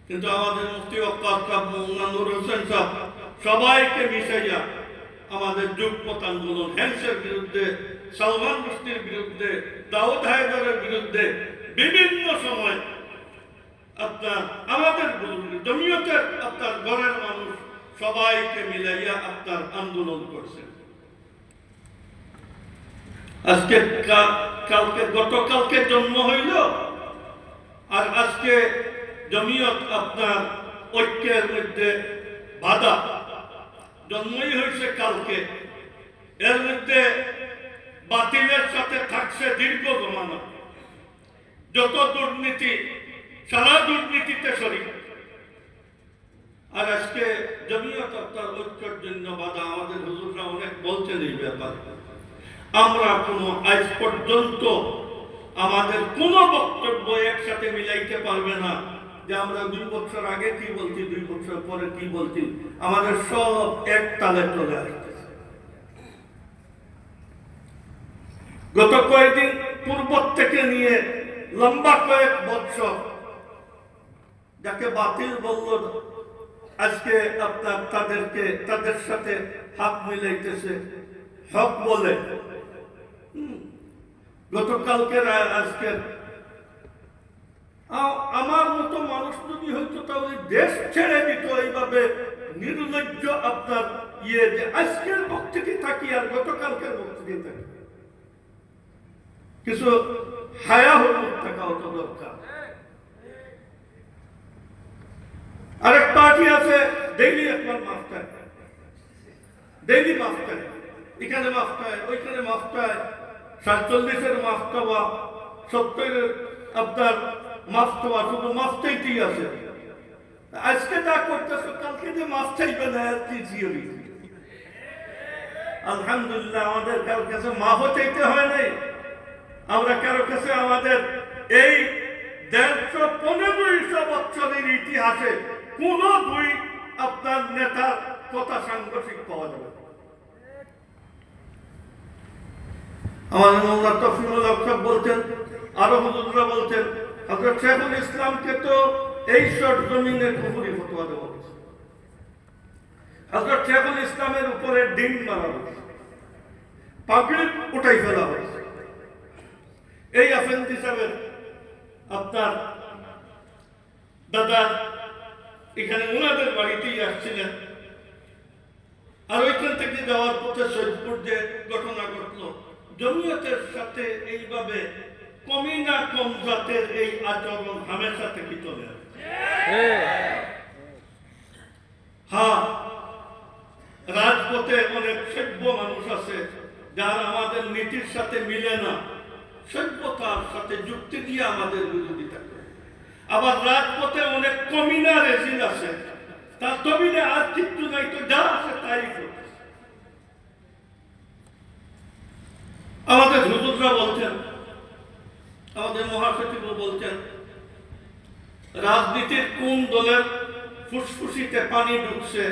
কিন্তু আমাদের মুফতি ওয়াক্কাস সাহেব, মওলানা নূর হোসেন সাহেব সবাইকে মিশাইয়া আমাদের যুগপৎ আন্দোলন, হ্যান্সের বিরুদ্ধে, সালমান রুশদির বিরুদ্ধে, দাউদ হায়দারের বিরুদ্ধে বিভিন্ন সময় আপনার আমাদের জমিয়তের আপনার ঘরের মানুষ সবাইকে মিলাইয়া আপনার আন্দোলন করছেন। আজকে কালকে গতকালকে জন্ম হইল, আর আজকে জমিয়ত আপনার ঐক্যের মধ্যে বাধা। জন্মই হয়েছে কালকে, এর মধ্যে বাতিলের সাথে থাকছে দীর্ঘ জমানা, যত দুর্নীতি, সারা দুর্নীতিতে শরীক। আর আজকে জমিয়ত আপনার ঐক্যের জন্য বাধা। আমাদের হুজুররা অনেক বলছেন এই ব্যাপারে। আমরা কোনো আজ পর্যন্ত আমাদের কোনো বক্তব্য একসাথে মিলাইতে পারবে না যে আমরা 2 বছর আগে কি বলছি, 2 বছর পরে কি বলছি। আমাদের সব এক তালে চলে আসতেছে। গত কয়েকদিন পূর্ব থেকে নিয়ে লম্বা কয়েক বছর যাকে বাতিল বলল, আজকে আপনার তাদের সাথে হাত মিলাইতেছে হক বলে। গতকালকের আজকে আমার মতো মানুষ যদি হয়তো তাহলে দেশ ছেড়ে দিত এইভাবে নির্লজ্জ আপনার যে আজকের বক্তৃতা থাকি আর গতকালকের বক্তৃতা থাকি। কিছু হায়া হলুদ থাকা অত দরকার। আরেক পার্টি আছে ডেইলি আপনার মাফটায়, ডেইলি মাফটায়, এখানে মাফটায়, ওইখানে মাফটায়, 47-এর মাফটাওয়া, 70-এর আপনার মাফটাওয়া, শুধু মাফটাইতেই আছে। আজকে যা করতেছে কালকে যে মাফ চাইবে না আর কি জিওরি। আলহামদুলিল্লাহ আমাদের কারো কাছে মাফও চাইতে হয় নাই। আমরা কারো কাছে আমাদের এই 150-200 বছরের ইতিহাসে কোন 2 আপনার নেতার কথা সাংঘর্ষিক পাওয়া যাবে। আমাদের মওলানা তফসিরুল হক সাহেব বলতেন, আরো হুজুররা বলতেন, হযরত শেখুল ইসলামকে তো এই শর্ট জমিনের কুফরি ফতোয়া দেওয়া হয়েছে। হযরত শেখুল ইসলামের উপরে ডিম মারা হয়েছে, পাগড়ি উঠাই ফেলা হয়েছে। এই আফেন্দি সাহেবের আপনার দাদা এখানে ওনাদের বাড়িতেই আসছিলেন, আর ওইখান থেকে যাওয়ার পথে সৈয়দপুর যে ঘটনা ঘটলো, জমিয়তের সাথে এইভাবে কমই না কম জাতের এই আচরণ হামেশা থেকে চলে আসছে। হ্যাঁ, রাজপথে অনেক সভ্য মানুষ আছে যারা আমাদের নীতির সাথে মিলে না, সভ্যতার সাথে যুক্তি দিয়ে আমাদের বিরোধিতা করে। আবার রাজপথে অনেক কমিনা রেজিল আছে, তার তবিলে আর কিচ্ছু নাই, তো যা আছে তাই করছে। আমাদের হুজুররা বলছেন, আমাদের মহাসচিব বলছেন, রাজনীতির কোন দলের ফুসফুসিতে পানি ঢুকছে,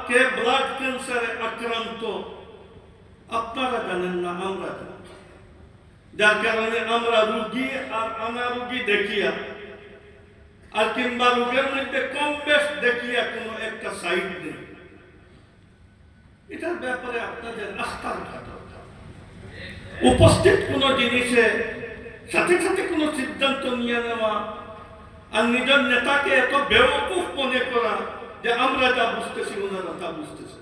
কে ব্লাড ক্যান্সারে আক্রান্ত আপনারা জানেন না, আমরা জানি। যার কারণে আমরা রুগী আর অনারোগী দেখিয়া আর কিংবা রোগের মধ্যে কম বেশ দেখিয়া কোনো একটা সাইড নেই। এটার ব্যাপারে আপনাদের আস্থা রাখা দরকার। উপস্থিত কোন জিনিসে সাথে সাথে কোনো সিদ্ধান্ত নিয়ে নেওয়া আর নিজের নেতাকে এত বেওকুফ মনে করা যে আমরা যা বুঝতেছি ওনারা তা বুঝতেছে,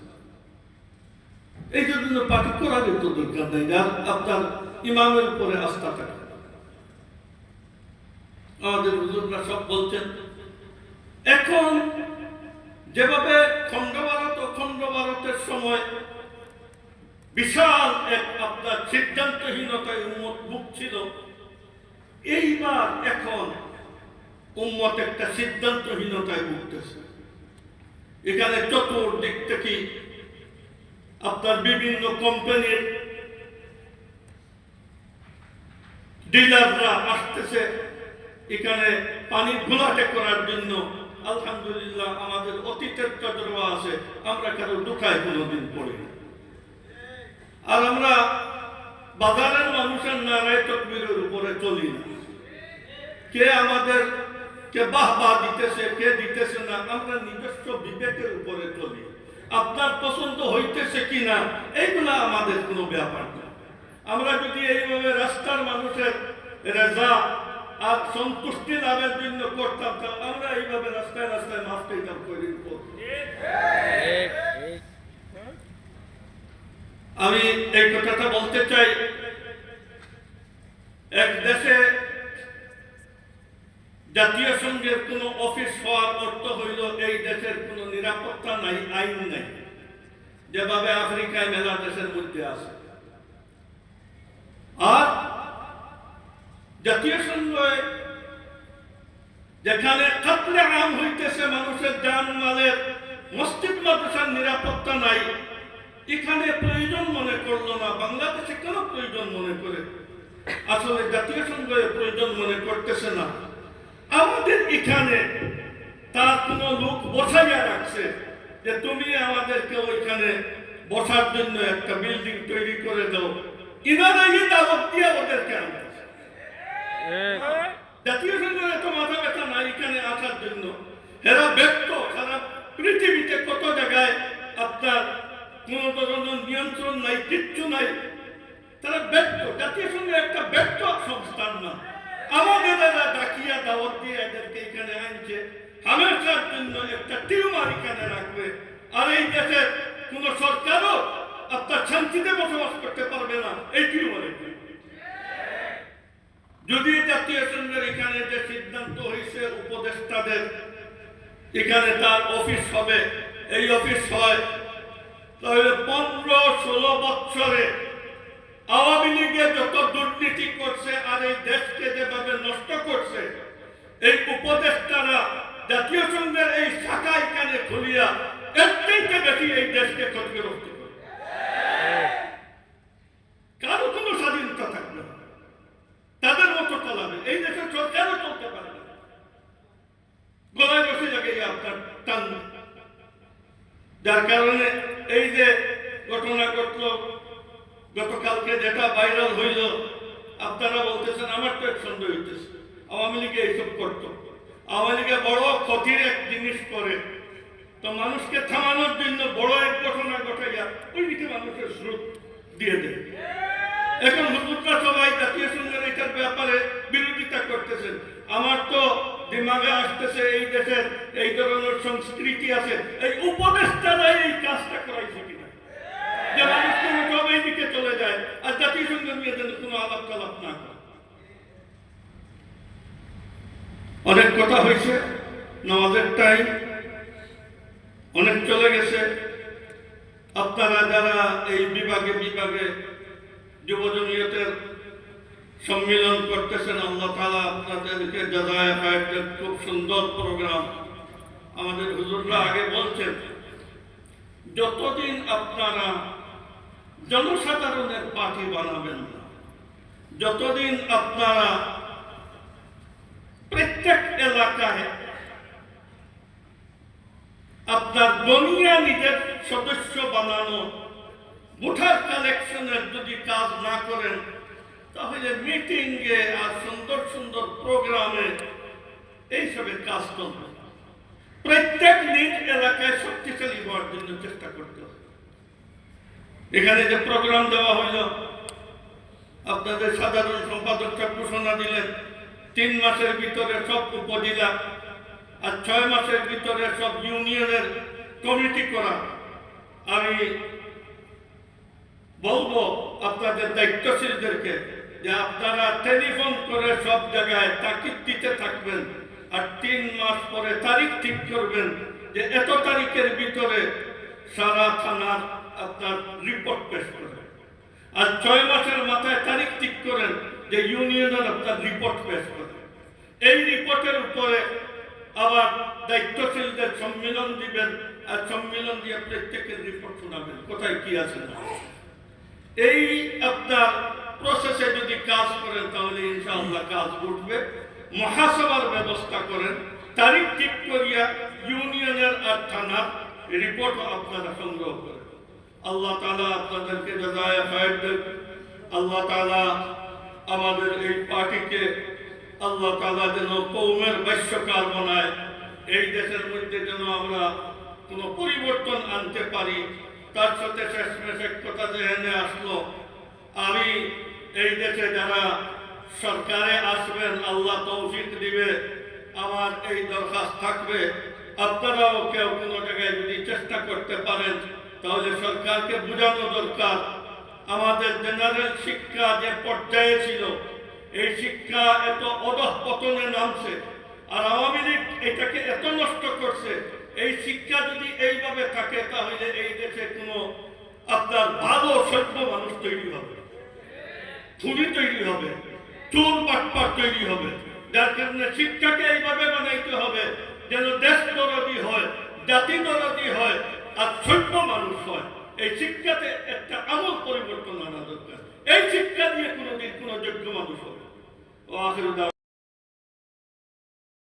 এই জন্য পার্টি করার তো দরকার নেই। যার আপনার ইমামের উপরে আস্থা থাকে। আমাদের হুজুররা সব বলছেন, এখন যেভাবে খণ্ড ভারতের সময় বিশাল এক আপনার সিদ্ধান্তহীনতায় উম্মত ভুগছিল, এইবার এখন উম্মত একটা সিদ্ধান্তহীনতায় ভুগতেছে। এখানে চতুর্দিক থেকে আপনার বিভিন্ন কোম্পানির ডিলাররা আসতেছে এখানে পানি ঘোলাটে করার জন্য। আলহামদুলিল্লাহ আমাদের অতীতের তজরবা আছে, আমরা কারো দুঃখায় কোনোদিন পড়ি না। আর আমরা বাজারের মানুষের নারায় তকবীরের উপরে চলি না। কে আমাদের কে বাহবা দিতেছে কে দিতেছে না, আমরা নিজস্ব বিবেকের উপরে চলি। আপনার পছন্দ হইতেছে কিনা এইগুলা আমাদের কোনো ব্যাপার না। আমরা যদি এইভাবে রাস্তার মানুষের রেজা আর সন্তুষ্টি লাভের জন্য করতাম, তাহলে আমরা এইভাবে রাস্তায় রাস্তায় মাছ খাইতাম তৈরি করব। আমি এই কথাটা বলতে চাই, এক দেশে জাতীয় সংঘের কোন অফিস হওয়ার অর্থ হইল এই দেশের কোন নিরাপত্তা নাই, আইন নাই, যেভাবে আফ্রিকায় মেলা দেশের মধ্যে আছে। আর জাতীয় সংঘে যেখানে কাতলে আম হইতেছে, মানুষের জানমালের, মসজিদ মাদ্রাসার নিরাপত্তা নাই, এখানে প্রয়োজন মনে করলো না। বাংলাদেশে কেন প্রয়োজন মনে করে? আসলে জাতীয় সংঘে প্রয়োজন মনে করতেছে না। আমাদের এখানে তার কোন লোক বসাইয়া রাখছে যে তুমি আমাদেরকে ওইখানে বসার জন্য একটা বিল্ডিং তৈরি করে দাও। ইনারা এই দাওয়াত দিয়ে ওদেরকে আনতেছে। জাতীয় সংঘের এত মাথা ব্যথা নাই এখানে আসার জন্য। এরা ব্যক্ত সারা পৃথিবীতে কত জায়গায় আপনার কোন ধরনের নিয়ন্ত্রণ নাই, কিচ্ছু নাই, তারা ব্যক্ত। জাতীয় সংঘ একটা ব্যক্ত সংস্থান না। আমাদের এরা ডাকিয়া দাওয়াত দিয়ে এদেরকে এখানে আনছে, হামেশার জন্য একটা টিউমার এখানে রাখবে। আর এই দেশের কোন সরকারও আপনার শান্তিতে বসবাস করতে পারবে না এই টিউমারের। যদি জাতীয় সংঘের এখানে যে সিদ্ধান্ত হয়েছে উপদেষ্টাদের এখানে তার অফিস হবে, এই অফিস হয়, তাহলে 15-16 বছরে আওয়ামী লীগে যত দুর্নীতি করছে আর এই দেশকে যেভাবে নষ্ট করছে, এই উপদেষ্টারা জাতীয় সংঘের এই শাখা এখানে খুলিয়া এর থেকে বেশি এই দেশকে ক্ষতিগ্রস্ত করে। কারো কোনো স্বাধীনতা থাকবে না, তাদের মতো চালাবে। এই দেশের সরকারও চলতে পারবে না, গলায় বসে যাবে আপনার টান। যার কারণে এই যে ঘটনা ঘটলো গতকালকে, যেটা ভাইরাল হইল, আপনারা বলতেছেন, আমার তো এক সন্দেহ হইতেছে আওয়ামী লীগে এইসব করত। আওয়ামী লীগে বড় ক্ষতির এক জিনিস করে, তো মানুষকে থামানোর জন্য বড় এক ঘটনা ঘটাইয়া ওই দিকে মানুষের স্রোত দিয়ে দেয়। এখন হুজুররা সবাই জাতীয় সংঘের এটার ব্যাপারে বিরোধিতা করতেছেন। আমার তো দিমাগে আসতেছে এই দেশের এই ধরনের সংস্কৃতি আছে, এই উপদেষ্টারা এই কাজটা করাইছে কিনা, যে মানুষ সব এই দিকে চলে যায় আর জাতীয় সংঘ নিয়ে যেন কোনো আলাপ টালাপ না করে। অনেক কথা হয়েছে, নামাজের টাইম অনেক চলে গেছে। আপনারা যারা এই বিভাগে বিভাগে যুব জমিয়তের সম্মিলন করতেছেন, আল্লাহ তাআলা আপনাদেরকে জাযায়ে খায়ের দেন। খুব সুন্দর প্রোগ্রাম। আমাদের হুজুররা আগে বলছেন, যতদিন আপনারা জনসাধারণের পার্টি বানাবেন না, যতদিন আপনারা প্রত্যেক এলাকায় আপনার বনিয়া নিজের সদস্য বানানো, ভোটার কালেকশনের যদি কাজ না করেন, তাহলে মিটিংয়ে আর সুন্দর সুন্দর প্রোগ্রামে এইসবের কাজ চলবে। প্রত্যেক নিজ এলাকায় শক্তিশালী হওয়ার জন্য চেষ্টা করতে হবে। এখানে যে প্রোগ্রাম দেওয়া হইল, আপনাদের সাধারণ সম্পাদক ঘোষণা দিলেন 3 মাসের ভিতরে সব উপজেলা আর 6 মাসের ভিতরে সব ইউনিয়নের কমিটি করা। আমি বলবো আপনাদের দায়িত্বশীলদেরকে যে আপনারা টেলিফোন করে সব জায়গায় তাকিদ দিতে থাকবেন, আর 3 মাস পরে তারিখ ঠিক করবেন যে এত তারিখের ভিতরে সারা থানার আপনার রিপোর্ট পেশ করবেন, আর 6 মাসের মাথায় তারিখ ঠিক করেন যে ইউনিয়নের আপনার রিপোর্ট পেশ করবেন। এই রিপোর্টের উপরে আবার দায়িত্বশীলদের সম্মেলন দিবেন, আর সম্মেলন দিয়ে প্রত্যেকের রিপোর্ট শোনাবেন কোথায় কি আছে না। এই আপনার প্রসেসে যদি কাজ করেন তাহলে ইনশাআল্লাহ কাজ উঠবে। মহাসভার ব্যবস্থা করেন, তারিখ ঠিক করিয়া ইউনিয়নের আর থানার রিপোর্ট আপনারা সংগ্রহ করেন। আল্লাহ তাআলা আপনাদেরকে জাযায়ে খায়ের দেন। আল্লাহ তাআলা আমাদের এই পার্টিকে আল্লাহ তাআলা যেন কওমের ভাষ্যকার বানায়, এই দেশের মধ্যে যেন আমরা কোনো পরিবর্তন আনতে পারি। তার সাথে শেষমেশ এক কথা জেনে আসলো, আমি এই দেশে যারা সরকারে আসবেন, আল্লাহ তৌফিক দিবে, আমার এই দরখাস্ত থাকবে, আপনারাও কেউ কোনো জায়গায় যদি চেষ্টা করতে পারেন তাহলে সরকারকে বোঝানো দরকার, আমাদের জেনারেল শিক্ষা যে পর্যায়ে ছিল এই শিক্ষা এত অধঃপতনে নামছে, আর আওয়ামী লীগ এটাকে এত নষ্ট করছে। এই শিক্ষা যদি এইভাবে থাকে তাহলে এই দেশে কোনো আপনার ভালো সভ্য মানুষ তৈরি হবে, খুনি তৈরি হবে, চোর বাটপার তৈরি হবে। যার কারণে শিক্ষাকে এইভাবে বানাইতে হবে যেন দেশ দরদি হয়, জাতি দরদি হয়, আর সভ্য মানুষ হয়। এই শিক্ষাতে একটা আমল পরিবর্তন আনা দরকার। এই শিক্ষা দিয়ে কোনোদিন কোনো যোগ্য মানুষ হবে। ও আখির